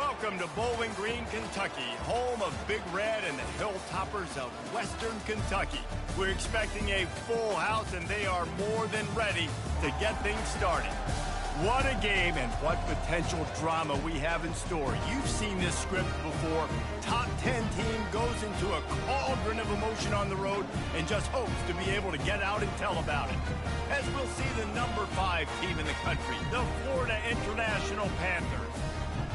Welcome to Bowling Green, Kentucky, home of Big Red and the Hilltoppers of Western Kentucky. We're expecting a full house, and they are more than ready to get things started. What a game and what potential drama we have in store. You've seen this script before. Top 10 team goes into a cauldron of emotion on the road and just hopes to be able to get out and tell about it. As we'll see the number 5 team in the country, the Florida International Panthers,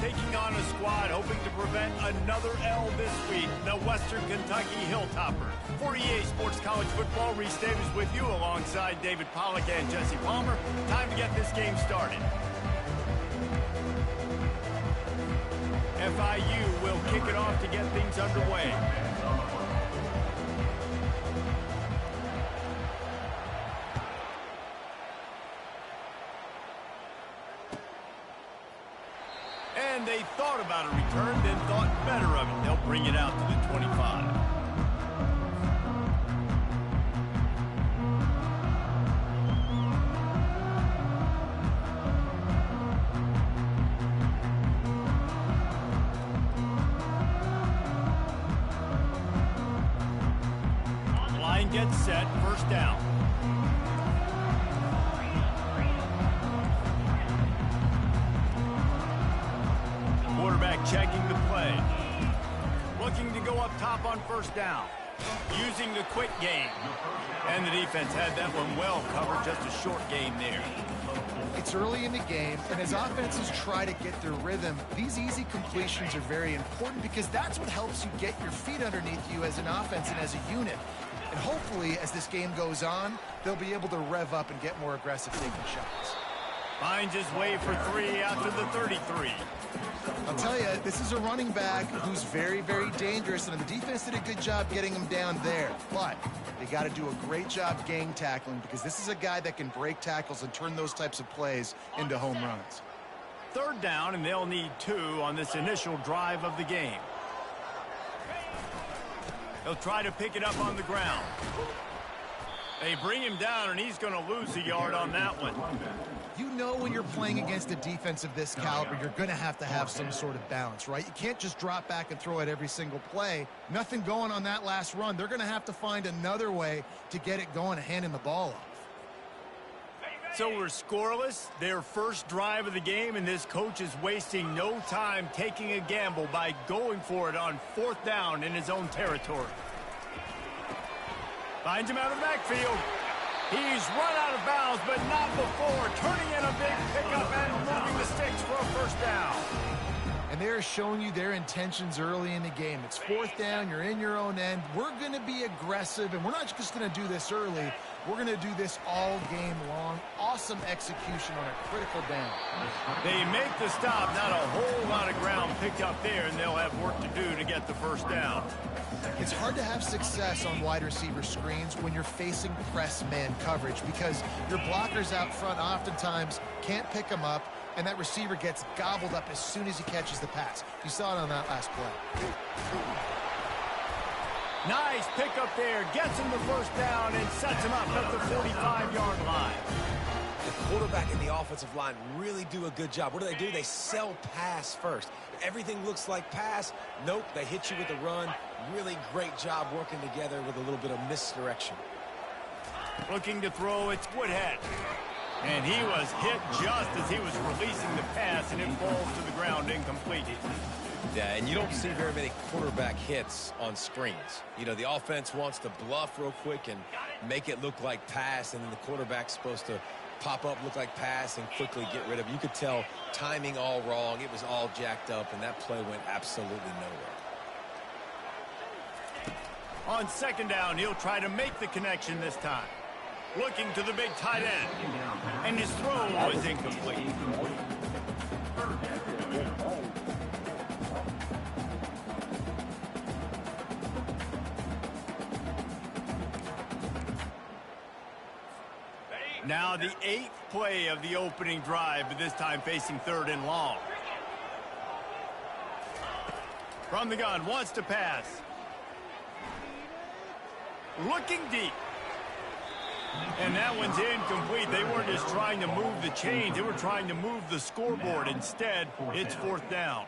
taking on a squad hoping to prevent another L this week, the Western Kentucky Hilltoppers. For EA Sports College Football, Reese Davis with you alongside David Pollack and Jesse Palmer. Time to get this game started. FIU will kick it off to get things underway. And they thought about a return, then thought better of it. They'll bring it out to the 25. Line gets set, first down. Quarterback checking the play. Looking to go up top on first down. Using the quick game. And the defense had that one well covered. Just a short gain there. It's early in the game, and as offenses try to get their rhythm, these easy completions are very important because that's what helps you get your feet underneath you as an offense and as a unit. And hopefully, as this game goes on, they'll be able to rev up and get more aggressive taking shots. Finds his way for 3 out to the 33. I'll tell you, this is a running back who's very, very dangerous, and the defense did a good job getting him down there. But they got to do a great job gang tackling because this is a guy that can break tackles and turn those types of plays into home runs. Third down, and they'll need 2 on this initial drive of the game. They'll try to pick it up on the ground. They bring him down, and he's going to lose a yard on that one. You know when you're playing against a defense of this caliber, you're going to have some sort of balance, right? You can't just drop back and throw it every single play. Nothing going on that last run. They're going to have to find another way to get it going and handing the ball off. So we're scoreless, their first drive of the game, and this coach is wasting no time taking a gamble by going for it on fourth down in his own territory. Finds him out of the backfield. He's run out of bounds, but not before. Turning in a big pickup and moving the sticks for a first down. And they're showing you their intentions early in the game. It's fourth down. You're in your own end. We're going to be aggressive, and we're not just going to do this early. We're going to do this all game long. Awesome execution on a critical down. They make the stop. Not a whole lot of ground picked up there, and they'll have work to do to get the first down. It's hard to have success on wide receiver screens when you're facing press man coverage because your blockers out front oftentimes can't pick them up, and that receiver gets gobbled up as soon as he catches the pass. You saw it on that last play. Nice pickup there. Gets him the first down and sets him up at the 45-yard line. The quarterback and the offensive line really do a good job. What do? They sell pass first. Everything looks like pass. Nope, they hit you with a run. Really great job working together with a little bit of misdirection. Looking to throw, it's Woodhead. And he was hit just as he was releasing the pass, and it falls to the ground incomplete. Yeah, and you don't see very many quarterback hits on screens. You know, the offense wants to bluff real quick and make it look like pass, and then the quarterback's supposed to pop up, look like pass, and quickly get rid of it. You could tell timing all wrong. It was all jacked up, and that play went absolutely nowhere. On second down, he'll try to make the connection this time. Looking to the big tight end. And his throw was incomplete. Now the 8th play of the opening drive, but this time facing third and long. From the gun, wants to pass. Looking deep. And that one's incomplete. They weren't just trying to move the chains. They were trying to move the scoreboard. Instead, it's fourth down.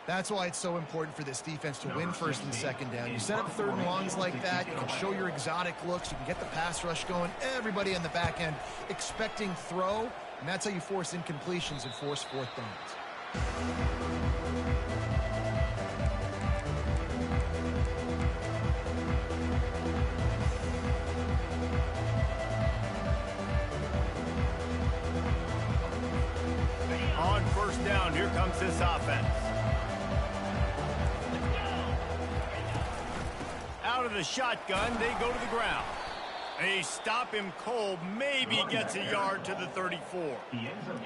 That's why it's so important for this defense to win first and second down. You set up third and longs like that, you can show your exotic looks, you can get the pass rush going, everybody on the back end expecting throw, and that's how you force incompletions and force fourth downs. On first down, here comes this offense. Out of the shotgun, they go to the ground. They stop him cold, maybe gets a yard to the 34.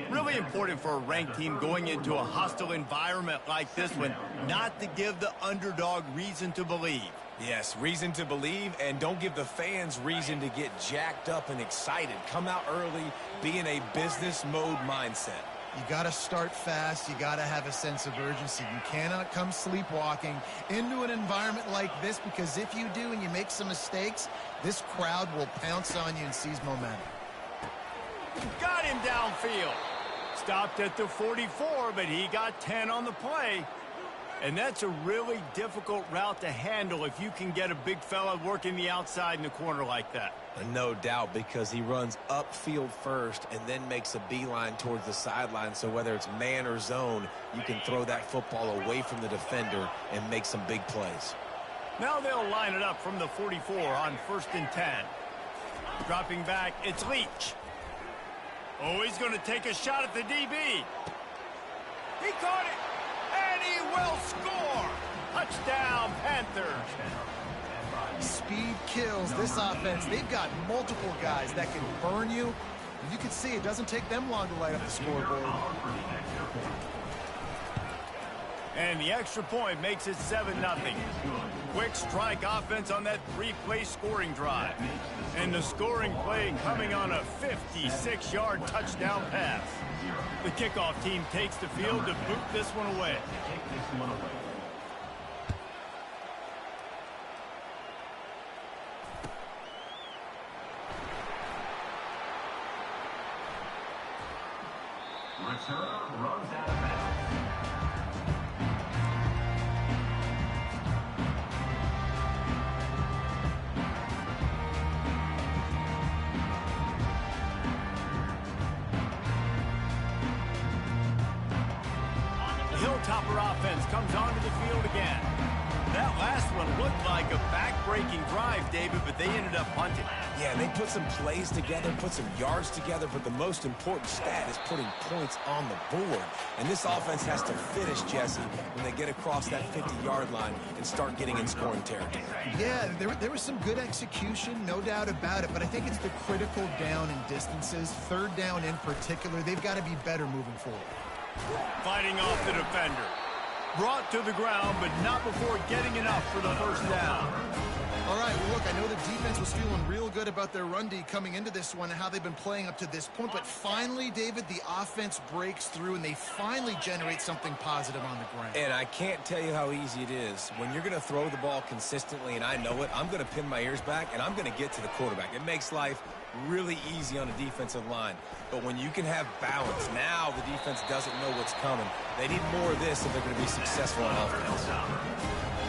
Really important for a ranked team going into a hostile environment like this one, not to give the underdog reason to believe. Yes, reason to believe, and don't give the fans reason to get jacked up and excited. Come out early, be in a business mode mindset. You got to start fast. You got to have a sense of urgency. You cannot come sleepwalking into an environment like this, because if you do and you make some mistakes, this crowd will pounce on you and seize momentum. Got him downfield. Stopped at the 44, but he got 10 on the play. And that's a really difficult route to handle if you can get a big fella working the outside in the corner like that. No doubt, because he runs upfield first and then makes a beeline towards the sideline. So whether it's man or zone, you can throw that football away from the defender and make some big plays. Now they'll line it up from the 44 on 1st and 10. Dropping back, it's Leach. Oh, he's going to take a shot at the DB. He caught it, and he will score. Touchdown, Panthers. Speed kills this offense. They've got multiple guys that can burn you. You can see it doesn't take them long to light up the scoreboard. And the extra point makes it 7-0. Quick strike offense on that 3-play scoring drive. And the scoring play coming on a 56-yard touchdown pass. The kickoff team takes the field to boot this one away. Return runs out of bounds. Hilltopper offense comes onto the field again. That last one looked like a back-breaking drive, David, but they ended up punting. Yeah, they put some plays together, put some yards together, but the most important stat is putting points on the board. And this offense has to finish, Jesse, when they get across that 50-yard line and start getting in scoring territory. Yeah, there was some good execution, no doubt about it, but I think it's the critical down and distances, third down in particular. They've got to be better moving forward. Fighting off the defender. Brought to the ground, but not before getting enough for the first down. All right, well, look, I know the defense was feeling real good about their run D coming into this one and how they've been playing up to this point, but finally, David, the offense breaks through and they finally generate something positive on the ground. And I can't tell you how easy it is. When you're going to throw the ball consistently, and I know it, I'm going to pin my ears back, and I'm going to get to the quarterback. It makes life really easy on a defensive line. But when you can have balance, now the defense doesn't know what's coming. They need more of this if they're going to be successful on offense.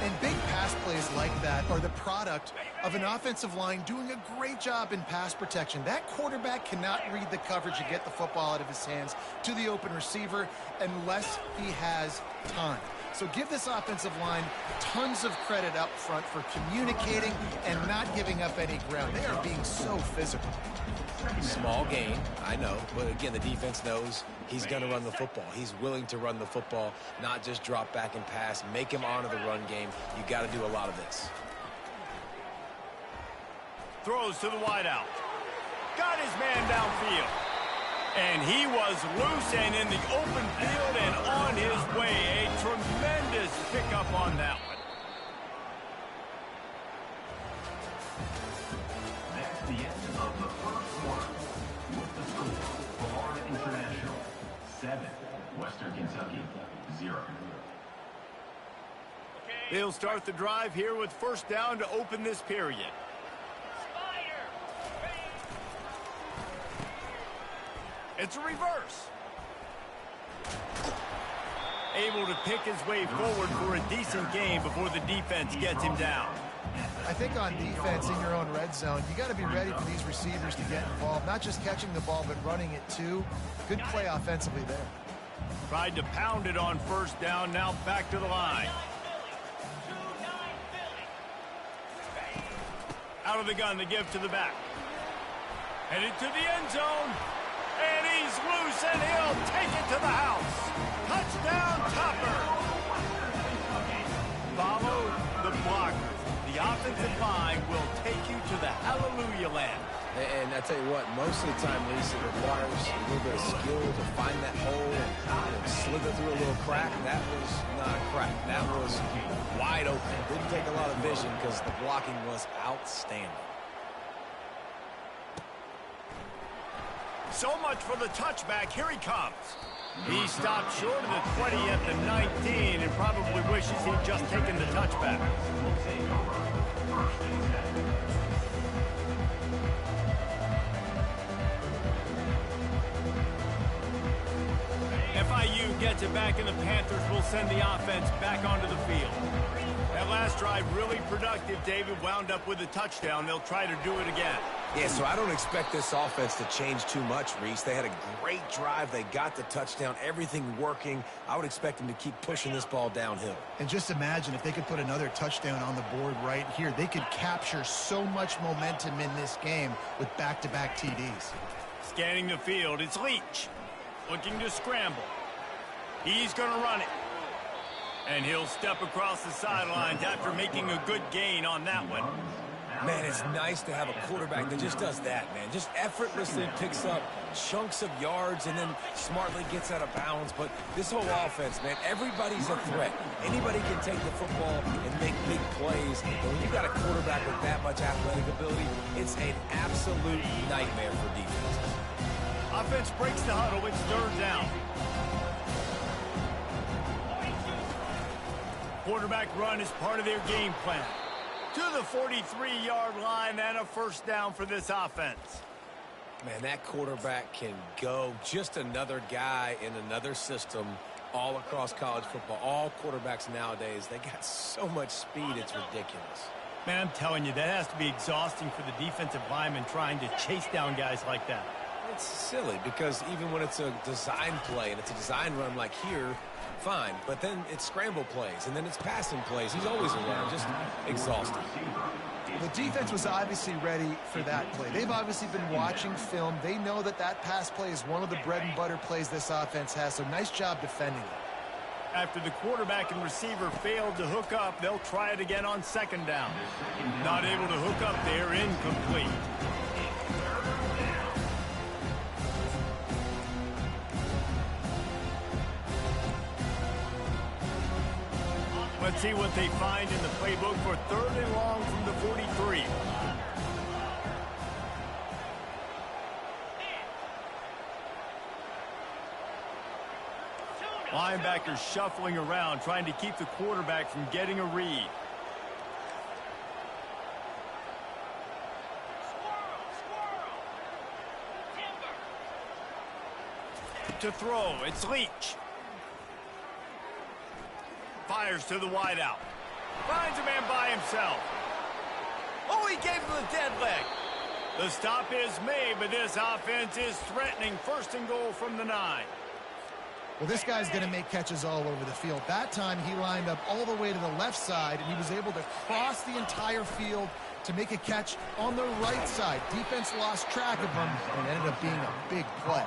And big pass plays like that are the product of an offensive line doing a great job in pass protection. That quarterback cannot read the coverage and get the football out of his hands to the open receiver unless he has time. So give this offensive line tons of credit up front for communicating and not giving up any ground. They are being so physical. Small gain, I know, but again, the defense knows he's going to run the football. He's willing to run the football, not just drop back and pass, make him honor the run game. You got to do a lot of this. Throws to the wideout. Got his man downfield. And he was loose and in the open field and on his way. A tremendous pickup on that one. That's the end of the first quarter. With the score, Florida International 7, Western Kentucky 0. They'll start the drive here with first down to open this period. It's a reverse. Able to pick his way forward for a decent game before the defense gets him down. I think on defense in your own red zone, you got to be ready for these receivers to get involved. Not just catching the ball, but running it too. Good play offensively there. Tried to pound it on first down, now back to the line. Out of the gun, the give to the back. Headed to the end zone. And he's loose, and he'll take it to the house. Touchdown, Topper. Follow the blocker. The offensive line will take you to the hallelujah land. And I tell you what, most of the time, Reese, it requires a little bit of skill to find that hole and slither through a little crack. That was not a crack. That was wide open. Didn't take a lot of vision because the blocking was outstanding. So much for the touchback. Here he comes. He stopped short of the 20 at the 19 and probably wishes he'd just taken the touchback. FIU gets it back, and the Panthers will send the offense back onto the field. That last drive really productive. David wound up with a touchdown. They'll try to do it again. Yeah, so I don't expect this offense to change too much, Reese. They had a great drive. They got the touchdown, everything working. I would expect them to keep pushing this ball downhill. And just imagine if they could put another touchdown on the board right here. They could capture so much momentum in this game with back-to-back TDs. Scanning the field, it's Leach. Looking to scramble. He's going to run it. And he'll step across the sidelines after making a good gain on that one. Man, it's nice to have a quarterback that just does that, man. Just effortlessly picks up chunks of yards and then smartly gets out of bounds. But this whole offense, man, everybody's a threat. Anybody can take the football and make big plays. And when you got a quarterback with that much athletic ability, it's an absolute nightmare for defenses. Offense breaks the huddle. It's third down. Quarterback run is part of their game plan. To the 43-yard line and a first down for this offense. Man, that quarterback can go. Just another guy in another system all across college football. All quarterbacks nowadays, they got so much speed, it's ridiculous. Man, I'm telling you, that has to be exhausting for the defensive lineman trying to chase down guys like that. It's silly because even when it's a design play and it's a design run like here, fine, but then it's scramble plays, and then it's passing plays. He's always around, just exhausted. The defense was obviously ready for that play. They've obviously been watching film. They know that that pass play is one of the bread and butter plays this offense has, so nice job defending it. After the quarterback and receiver failed to hook up, they'll try it again on second down. Not able to hook up there, incomplete. Let's see what they find in the playbook for third and long from the 43. Linebackers shuffling around, trying to keep the quarterback from getting a read. To throw, it's Leach. Fires to the wideout. Finds a man by himself. Oh, he gave him the dead leg. The stop is made, but this offense is threatening. First and goal from the 9. Well, this guy's going to make catches all over the field. That time, he lined up all the way to the left side, and he was able to cross the entire field to make a catch on the right side. Defense lost track of him, and ended up being a big play.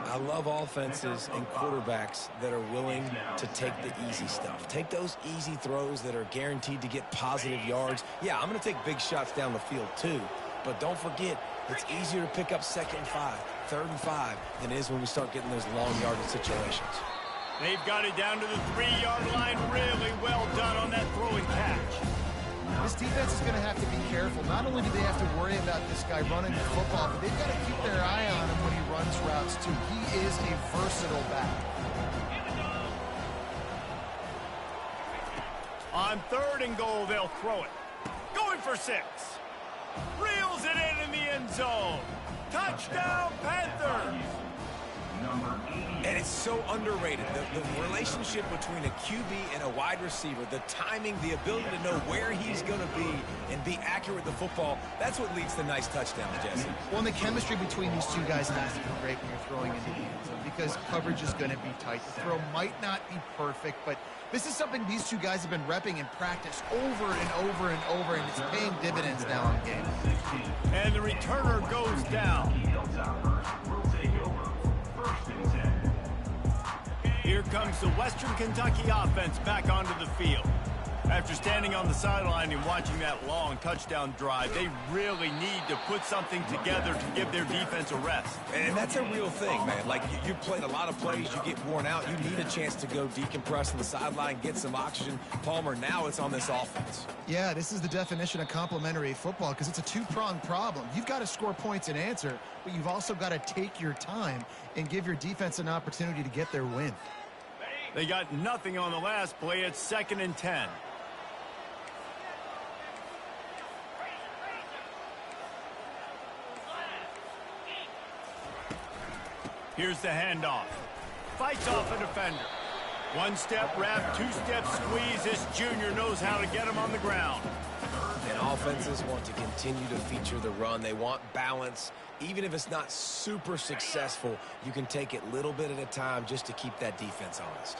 I love offenses and quarterbacks that are willing to take the easy stuff. Take those easy throws that are guaranteed to get positive yards. Yeah, I'm going to take big shots down the field too, but don't forget, it's easier to pick up second and 5, third and 5 than it is when we start getting those long yardage situations. They've got it down to the 3-yard line. Really well done on that throw and catch. This defense is going to have to be careful. Not only do they have to worry about this guy running the football, but they've got to keep their eye on him when he runs routes too. He is a versatile back. On third and goal, they'll throw it. Going for 6. Reels it in the end zone. Touchdown, Panthers. And it's so underrated. The relationship between a QB and a wide receiver, the timing, the ability to know where he's going to be and be accurate with the football, that's what leads to nice touchdowns, Jesse. Well, and the chemistry between these two guys has to be great when you're throwing into the end zone because coverage is going to be tight. The throw might not be perfect, but this is something these two guys have been repping in practice over and over and over, and it's paying dividends now in game. And the returner goes down. Here comes the Western Kentucky offense back onto the field. After standing on the sideline and watching that long touchdown drive, they really need to put something together to give their defense a rest. And that's a real thing, man. Like, you played a lot of plays, you get worn out, you need a chance to go decompress on the sideline, get some oxygen. Palmer, now it's on this offense. Yeah, this is the definition of complementary football because it's a two-pronged problem. You've got to score points and answer, but you've also got to take your time and give your defense an opportunity to get their win. They got nothing on the last play. It's 2nd and 10. Here's the handoff. Fights off a defender. One step wrap, two step squeeze. This junior knows how to get him on the ground. And offenses want to continue to feature the run. They want balance. Even if it's not super successful, you can take it little bit at a time just to keep that defense honest.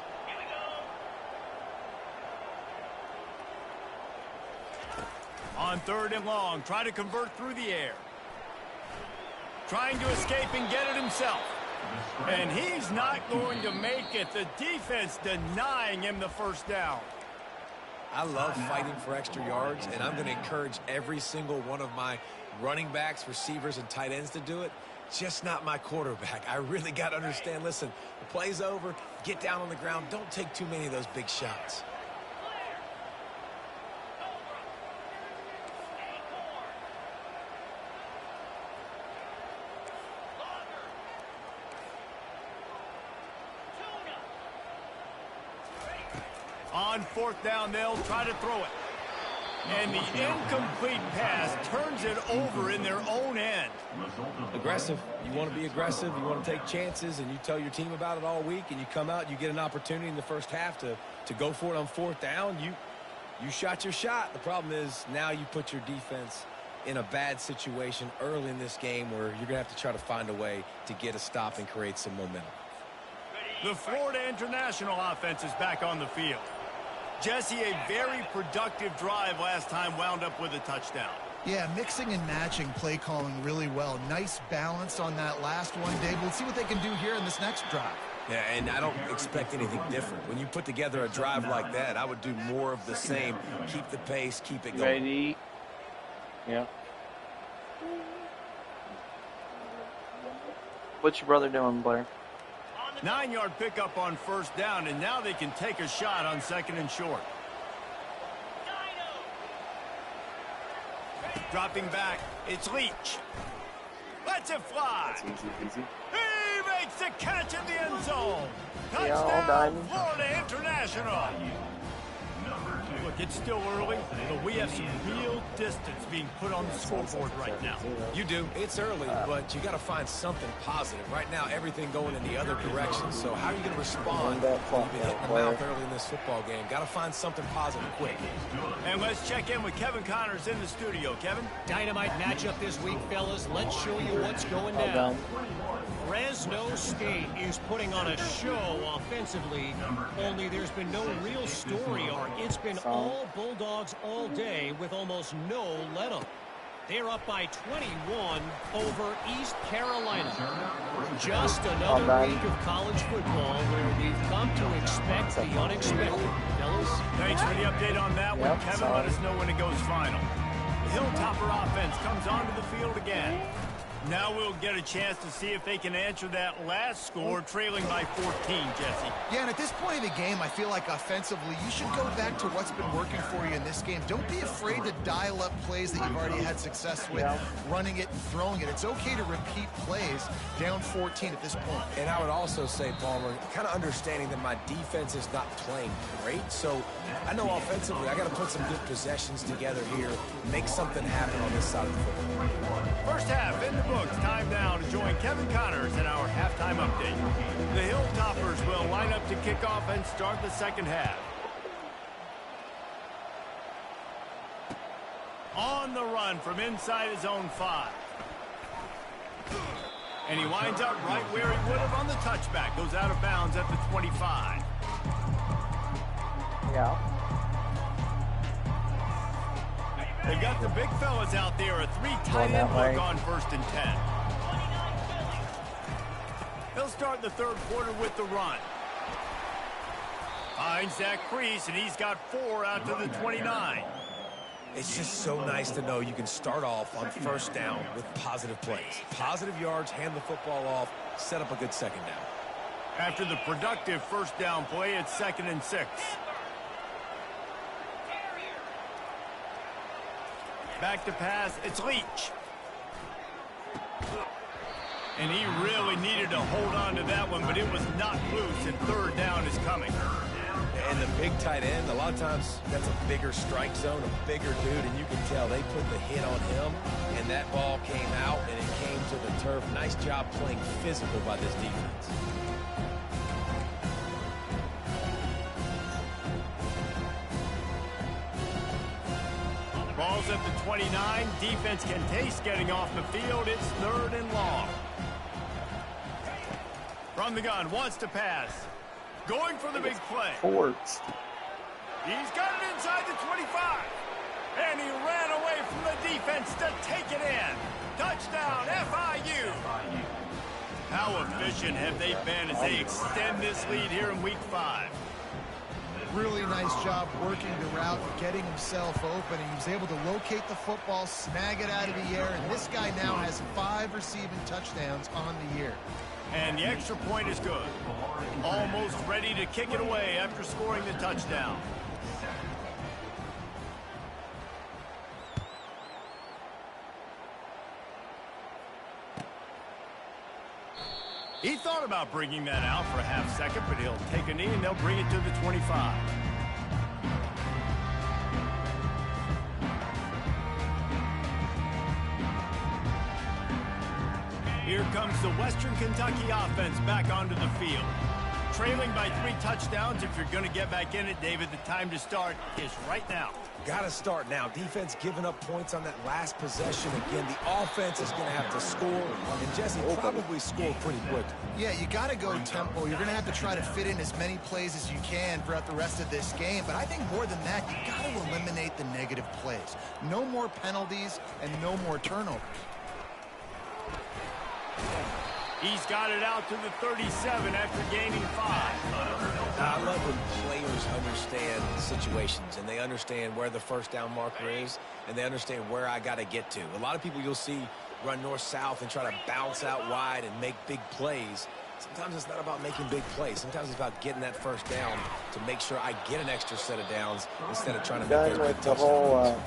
On 3rd and long, try to convert through the air. Trying to escape and get it himself. And he's not going to make it. The defense denying him the first down. I love fighting for extra yards, and I'm going to encourage every single one of my running backs, receivers, and tight ends to do it. Just not my quarterback. I really got to understand, listen, the play's over, get down on the ground, don't take too many of those big shots. On 4th down, they'll try to throw it. And the incomplete pass turns it over in their own end. Aggressive. You want to be aggressive. You want to take chances, and you tell your team about it all week, and you come out, you get an opportunity in the first half to go for it on 4th down. You shot your shot. The problem is now you put your defense in a bad situation early in this game where you're going to have to try to find a way to get a stop and create some momentum. The Florida International offense is back on the field. Jesse, a very productive drive last time wound up with a touchdown. Yeah, mixing and matching play calling really well. Nice balance on that last one, Dave. We'll see what they can do here in this next drive. Yeah, and I don't expect anything different. When you put together a drive like that, I would do more of the same. Keep the pace, keep it going. Ready? Yeah. What's your brother doing, Blair? 9-yard pickup on 1st down, and now they can take a shot on 2nd and short. Dropping back, it's Leach. Lets it fly. That's easy. He makes the catch in the end zone. Yeah, all Touchdown, done. Florida International. Look, it's still early, but we have some real distance being put on the scoreboard right now. You do. It's early, but you got to find something positive. Right now, everything going in the other direction. So how are you going to respond when you've been hitting the mouth early in this football game? Got to find something positive quick. And let's check in with Kevin Connors in the studio. Kevin? Dynamite matchup this week, fellas. Let's show you what's going down. Fresno State is putting on a show offensively, only there's been no real story arc. It's been all Bulldogs all day with almost no let-up. They're up by 21 over East Carolina. Just another week of college football where we've come to expect the unexpected. Fellas? Thanks for the update on that one, Kevin. Let us know when it goes final. The Hilltopper offense comes onto the field again. Now we'll get a chance to see if they can answer that last score, trailing by 14, Jesse. Yeah, and at this point in the game, I feel like offensively, you should go back to what's been working for you in this game. Don't be afraid to dial up plays that you've already had success with, running it and throwing it. It's okay to repeat plays down 14 at this point. And I would also say, Palmer, kind of understanding that my defense is not playing great. So I know offensively, I got to put some good possessions together here, make something happen on this side of the football. First half in the books. Time now to join Kevin Connors in our halftime update. The Hilltoppers will line up to kick off and start the second half. On the run from inside his own 5. And he winds up right where he would have on the touchback. Goes out of bounds at the 25. Yeah. They've got the big fellas out there. A 3 tight end look on 1st and 10. He'll start the third quarter with the run. Finds that crease, and he's got 4 out to the 29. It's just so nice to know you can start off on first down with positive plays. Positive yards, hand the football off, set up a good second down. After the productive first down play, it's 2nd and 6. Back to pass, it's Leach. And he really needed to hold on to that one, but it was not loose, and third down is coming. And the big tight end, a lot of times that's a bigger strike zone, a bigger dude, and you can tell they put the hit on him, and that ball came out, and it came to the turf. Nice job playing physical by this defense. Ball's at the 29. Defense can taste getting off the field. It's 3rd and long. From the gun, wants to pass. Going for the big play. Forts. He's got it inside the 25. And he ran away from the defense to take it in. Touchdown, FIU. How efficient have they been as they extend this lead here in Week 5? Really nice job working the route, getting himself open, and he was able to locate the football, snag it out of the air, and this guy now has 5 receiving touchdowns on the year. And the extra point is good. Almost ready to kick it away after scoring the touchdown. He thought about bringing that out for a half second, but he'll take a knee and they'll bring it to the 25. Here comes the Western Kentucky offense back onto the field. Trailing by 3 touchdowns. If you're going to get back in it, David, the time to start is right now. Got to start now. Defense giving up points on that last possession. Again, the offense is going to have to score, and Jesse probably score pretty quick. Yeah, you got to go tempo. You're going to have to try to fit in as many plays as you can throughout the rest of this game. But I think more than that, you got to eliminate the negative plays. No more penalties and no more turnovers. He's got it out to the 37 after gaining 5. I love when players understand situations and they understand where the first down marker is and they understand where I got to get to. A lot of people you'll see run north-south and try to bounce out wide and make big plays. Sometimes it's not about making big plays. Sometimes it's about getting that first down to make sure I get an extra set of downs instead of trying to make those big touchdowns.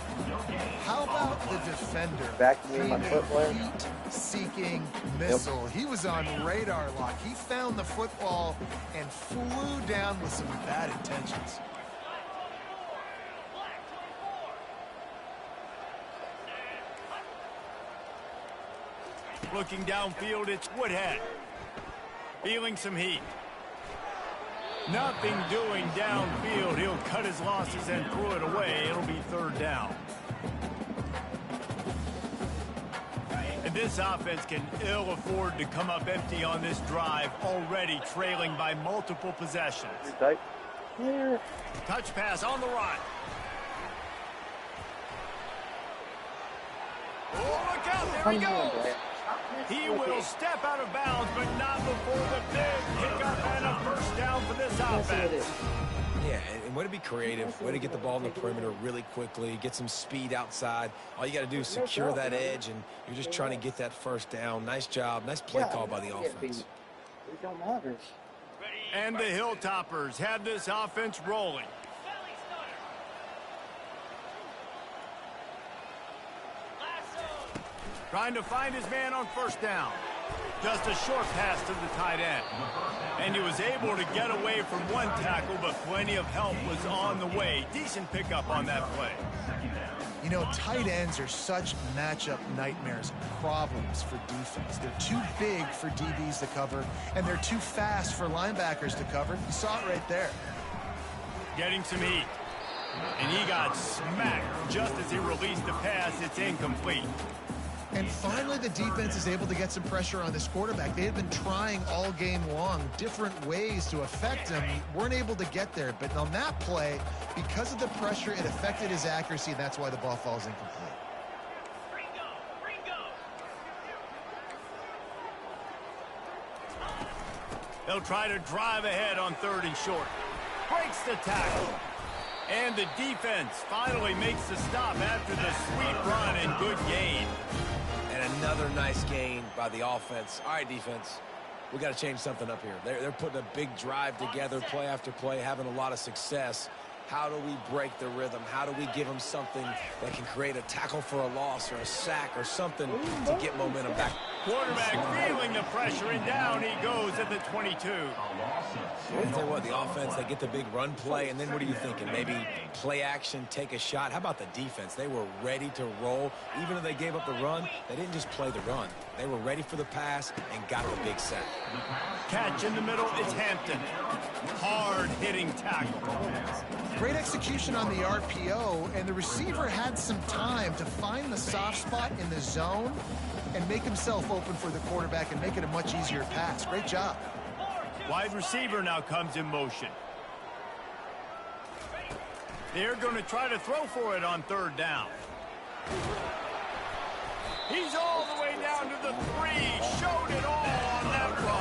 How about the defender? Heat-seeking missile. He was on radar lock. He found the football and flew down with some bad intentions. Looking downfield, it's Woodhead. Feeling some heat. Nothing doing downfield. He'll cut his losses and throw it away. It'll be 3rd down. And this offense can ill afford to come up empty on this drive, already trailing by multiple possessions. Touch pass on the run. Oh, look out, there he goes. He will step out of bounds, but not before the big pickup and a first down for this offense. Yeah, and way to be creative, way to get the ball in the perimeter really quickly, get some speed outside. All you got to do is secure that edge, and you're just trying to get that first down. Nice job, nice play call by the offense. It don't matter. And the Hilltoppers have this offense rolling. Trying to find his man on first down. Just a short pass to the tight end. And he was able to get away from one tackle, but plenty of help was on the way. Decent pickup on that play. You know, tight ends are such matchup nightmares and problems for defense. They're too big for DBs to cover, and they're too fast for linebackers to cover. You saw it right there. Getting some heat. And he got smacked just as he released the pass. It's incomplete. And finally, the defense is able to get some pressure on this quarterback. They had been trying all game long different ways to affect him. Weren't able to get there. But on that play, because of the pressure, it affected his accuracy, and that's why the ball falls incomplete. They'll try to drive ahead on 3rd and short. Breaks the tackle. And the defense finally makes the stop after the sweet run and good gain. And another nice gain by the offense. All right, defense, we got to change something up here. They're putting a big drive together, play after play, having a lot of success. How do we break the rhythm? How do we give them something that can create a tackle for a loss or a sack or something to get momentum back? Quarterback feeling the pressure, and down he goes at the 22. I tell you what, the offense, they get the big run play, and then what are you thinking? Maybe play action, take a shot. How about the defense? They were ready to roll. Even if they gave up the run, they didn't just play the run. They were ready for the pass and got the big sack. Catch in the middle, it's Hampton. Hard-hitting tackle. Great execution on the RPO, and the receiver had some time to find the soft spot in the zone and make himself open for the quarterback and make it a much easier pass. Great job. Wide receiver now comes in motion. They're going to try to throw for it on 3rd down. He's all the way down to the 3. Showed it all on that run.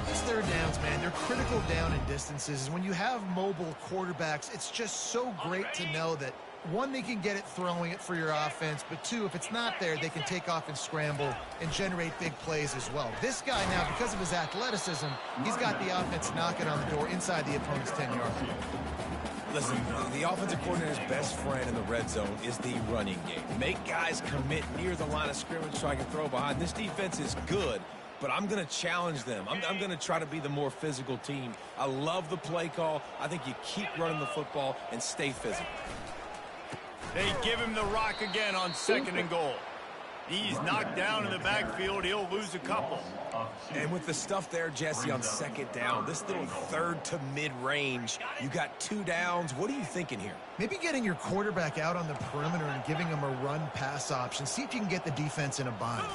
These 3rd downs, man, they're critical down in distances. When you have mobile quarterbacks, it's just so great to know that, one, they can get it throwing it for your offense, but two, if it's not there, they can take off and scramble and generate big plays as well. This guy now, because of his athleticism, he's got the offense knocking on the door inside the opponent's 10-yard line. Listen, the offensive coordinator's best friend in the red zone is the running game. Make guys commit near the line of scrimmage so I can throw behind. This defense is good, but I'm going to challenge them. I'm going to try to be the more physical team. I love the play call. I think you keep running the football and stay physical. They give him the rock again on 2nd and goal. He's knocked down in the backfield. He'll lose a couple. And with the stuff there, Jesse, on 2nd down, this little 3rd to mid-range, you got 2 downs. What are you thinking here? Maybe getting your quarterback out on the perimeter and giving him a run-pass option. See if you can get the defense in a bind.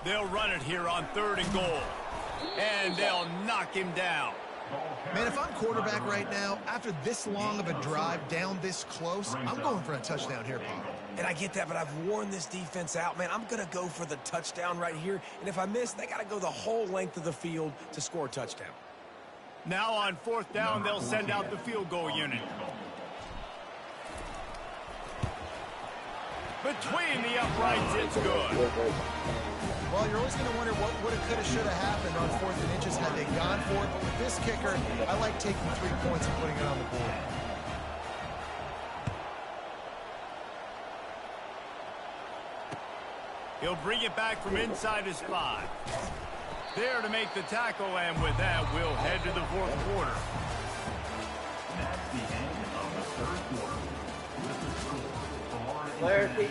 They'll run it here on 3rd and goal. And they'll knock him down. Man, if I'm quarterback right now, after this long of a drive down this close, I'm going for a touchdown here, Paul. And I get that, but I've worn this defense out. Man, I'm going to go for the touchdown right here. And if I miss, they got to go the whole length of the field to score a touchdown. Now on 4th down, they'll send out the field goal unit. Between the uprights, it's good. Well, you're always going to wonder what woulda, coulda, shoulda happened on 4th and inches had they gone for it. But with this kicker, I like taking 3 points and putting it on the board. He'll bring it back from inside his 5. There to make the tackle, and with that, we'll head to the 4th quarter. That's the end of the 3rd quarter. With the score, Where's the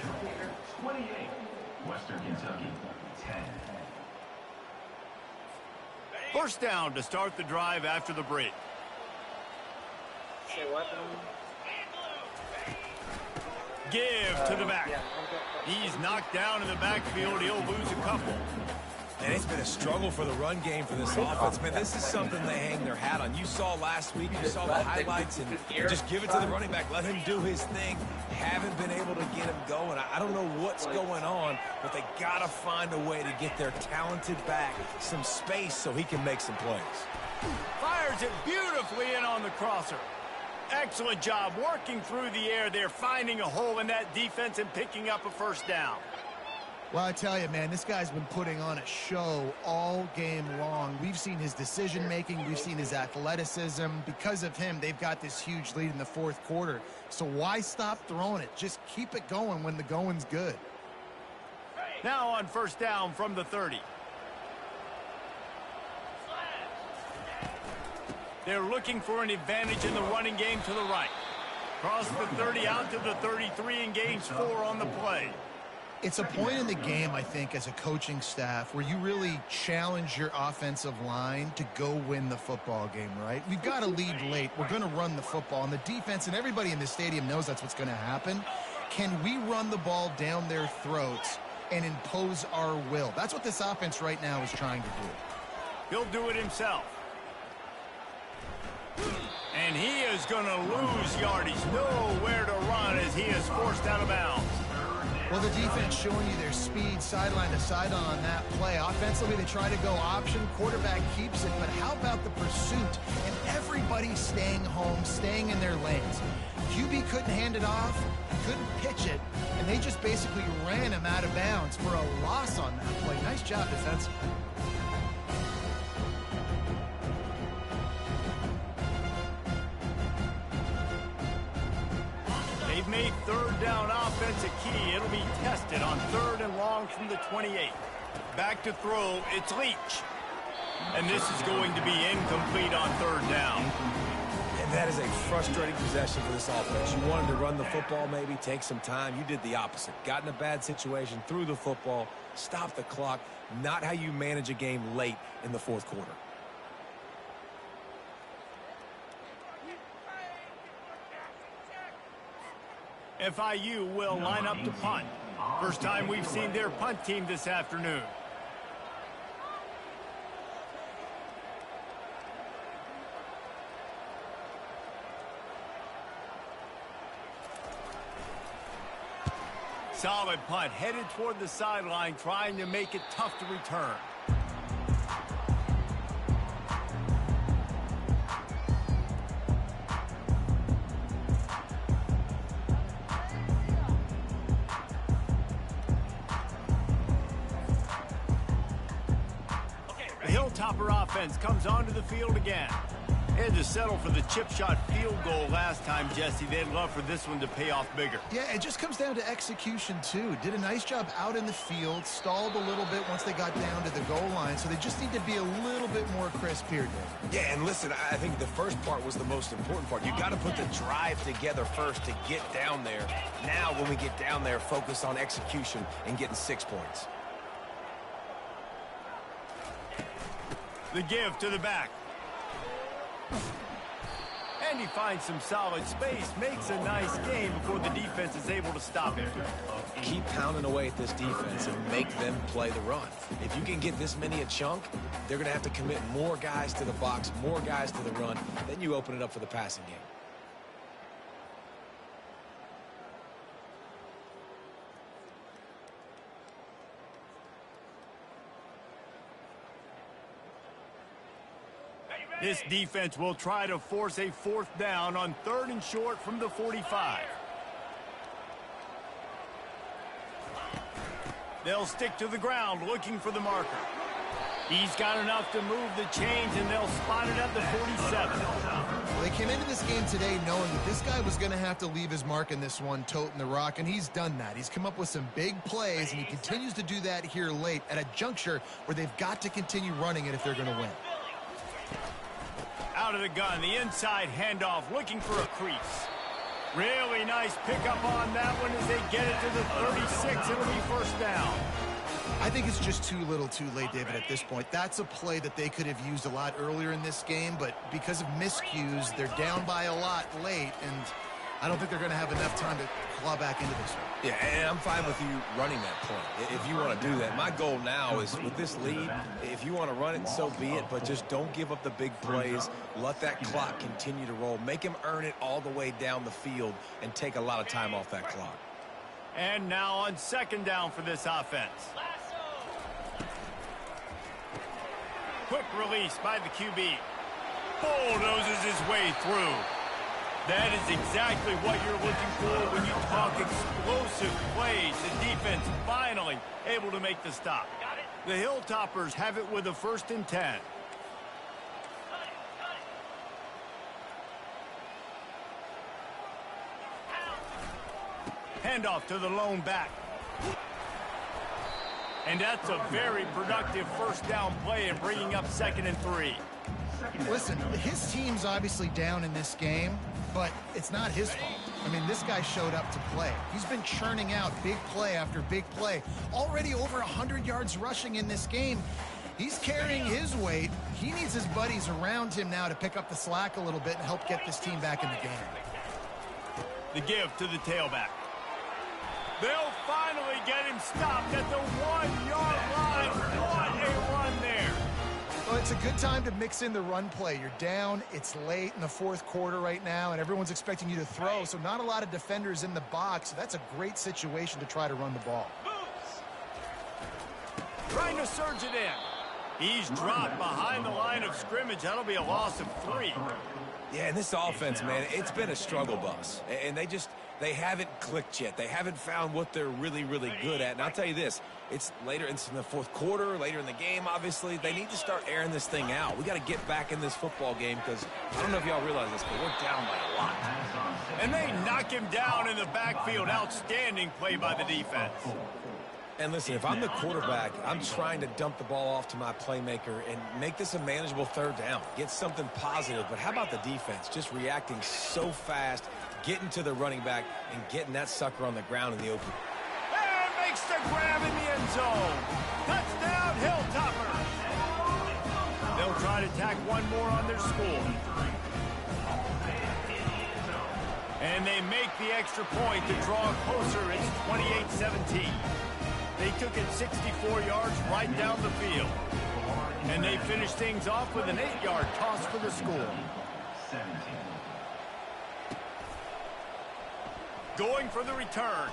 28, Western Kentucky 10. 1st down to start the drive after the break. Say what? Give to the back. He's knocked down in the backfield. He'll lose a couple. And it's been a struggle for the run game for this offense. Man, this is something they hang their hat on. You saw last week, you saw the highlights, and just give it to the running back. Let him do his thing. Haven't been able to get him going. I don't know what's going on, but they got to find a way to get their talented back some space so he can make some plays. Fires it beautifully in on the crosser. Excellent job working through the air there, finding a hole in that defense and picking up a 1st down. Well, I tell you, man, this guy's been putting on a show all game long. We've seen his decision-making. We've seen his athleticism. Because of him, they've got this huge lead in the 4th quarter. So why stop throwing it? Just keep it going when the going's good. Now on 1st down from the 30. They're looking for an advantage in the running game to the right. Cross the 30 out to the 33 and gains 4 on the play. It's a point in the game, I think, as a coaching staff where you really challenge your offensive line to go win the football game, right? We've got to lead late. We're going to run the football. And the defense and everybody in the stadium knows that's what's going to happen. Can we run the ball down their throats and impose our will? That's what this offense right now is trying to do. He'll do it himself. And he is going to lose yardage. Nowhere to run as he is forced out of bounds. Well, the defense showing you their speed sideline to sideline on that play. Offensively, they try to go option. Quarterback keeps it. But how about the pursuit and everybody staying home, staying in their lanes? QB couldn't hand it off, couldn't pitch it, and they just basically ran him out of bounds for a loss on that play. Nice job defensively. They've made third down offense a key. It'll be tested on 3rd and long from the 28. Back to throw, it's Leach. And this is going to be incomplete on 3rd down. And that is a frustrating possession for this offense. You wanted to run the football, maybe take some time. You did the opposite. Got in a bad situation, threw the football, stopped the clock. Not how you manage a game late in the 4th quarter. FIU will line up to punt. First time we've seen their punt team this afternoon. Solid punt, headed toward the sideline, trying to make it tough to return. Hilltopper offense comes onto the field again. They had to settle for the chip shot field goal last time, Jesse. They'd love for this one to pay off bigger. Yeah, it just comes down to execution, too. Did a nice job out in the field, stalled a little bit once they got down to the goal line, so they just need to be a little bit more crisp here, Dave. Yeah, and listen, I think the first part was the most important part. You got to put the drive together first to get down there. Now, when we get down there, focus on execution and getting 6 points. The give to the back. And he finds some solid space, makes a nice game before the defense is able to stop him. Keep pounding away at this defense and make them play the run. If you can get this many a chunk, they're going to have to commit more guys to the box, more guys to the run. Then you open it up for the passing game. This defense will try to force a 4th down on 3rd and short from the 45. They'll stick to the ground looking for the marker. He's got enough to move the chains, and they'll spot it at the 47. Well, they came into this game today knowing that this guy was going to have to leave his mark in this one, toting the rock, and he's done that. He's come up with some big plays, and he continues to do that here late at a juncture where they've got to continue running it if they're going to win. Out of the gun, the inside handoff, looking for a crease. Really nice pickup on that one as they get it to the 36. It'll be 1st down. I think it's just too little too late, David, at this point. That's a play that they could have used a lot earlier in this game, but because of miscues, they're down by a lot late, and I don't think they're going to have enough time to claw back into this one. Yeah, and I'm fine with you running that point if you want to do that. My goal now is with this lead, if you want to run it, so be it, but just don't give up the big plays. Let that clock continue to roll. Make them earn it all the way down the field and take a lot of time off that clock. And now on 2nd down for this offense. Quick release by the QB. Bulldozes his way through. That is exactly what you're looking for when you talk explosive plays. The defense finally able to make the stop. The Hilltoppers have it with a 1st and 10. Handoff to the lone back. And that's a very productive 1st down play and bringing up 2nd and 3. Listen, his team's obviously down in this game, but it's not his fault. I mean, this guy showed up to play. He's been churning out big play after big play. Already over 100 yards rushing in this game. He's carrying his weight. He needs his buddies around him now to pick up the slack a little bit and help get this team back in the game. The give to the tailback. They'll finally get him stopped at the 1-yard line. What a run there. Well, it's a good time to mix in the run play. You're down, it's late in the fourth quarter right now, and everyone's expecting you to throw, so not a lot of defenders in the box. So that's a great situation to try to run the ball. Trying to surge it in. He's dropped behind the line of scrimmage. That'll be a loss of 3. Yeah, and this offense, man, it's been a struggle bus. And they haven't clicked yet. They haven't found what they're really, really good at. And I'll tell you this, it's later in the fourth quarter, later in the game, obviously. They need to start airing this thing out. We got to get back in this football game because I don't know if y'all realize this, but we're down by a lot. And they knock him down in the backfield. Outstanding play by the defense. And listen, if I'm the quarterback, I'm trying to dump the ball off to my playmaker and make this a manageable third down. Get something positive. But how about the defense? Just reacting so fast, getting to the running back, and getting that sucker on the ground in the open. And makes the grab in the end zone. Touchdown, Hilltoppers. They'll try to tack one more on their score. And they make the extra point to draw it closer. It's 28-17. They took it 64 yards right down the field. And they finished things off with an 8-yard toss for the score. Going for the return.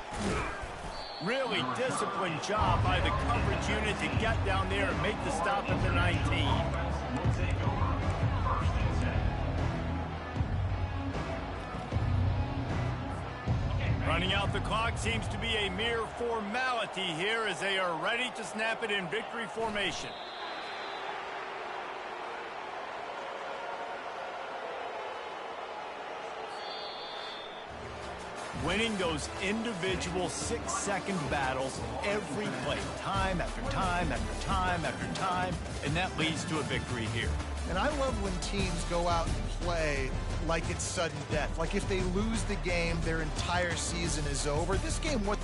Really disciplined job by the coverage unit to get down there and make the stop at the 19. Running out the clock seems to be a mere formality here as they are ready to snap it in victory formation. Winning those individual 6-second battles every play, time after time after time after time, and that leads to a victory here. And I love when teams go out and play like it's sudden death. Like if they lose the game, their entire season is over. This game, what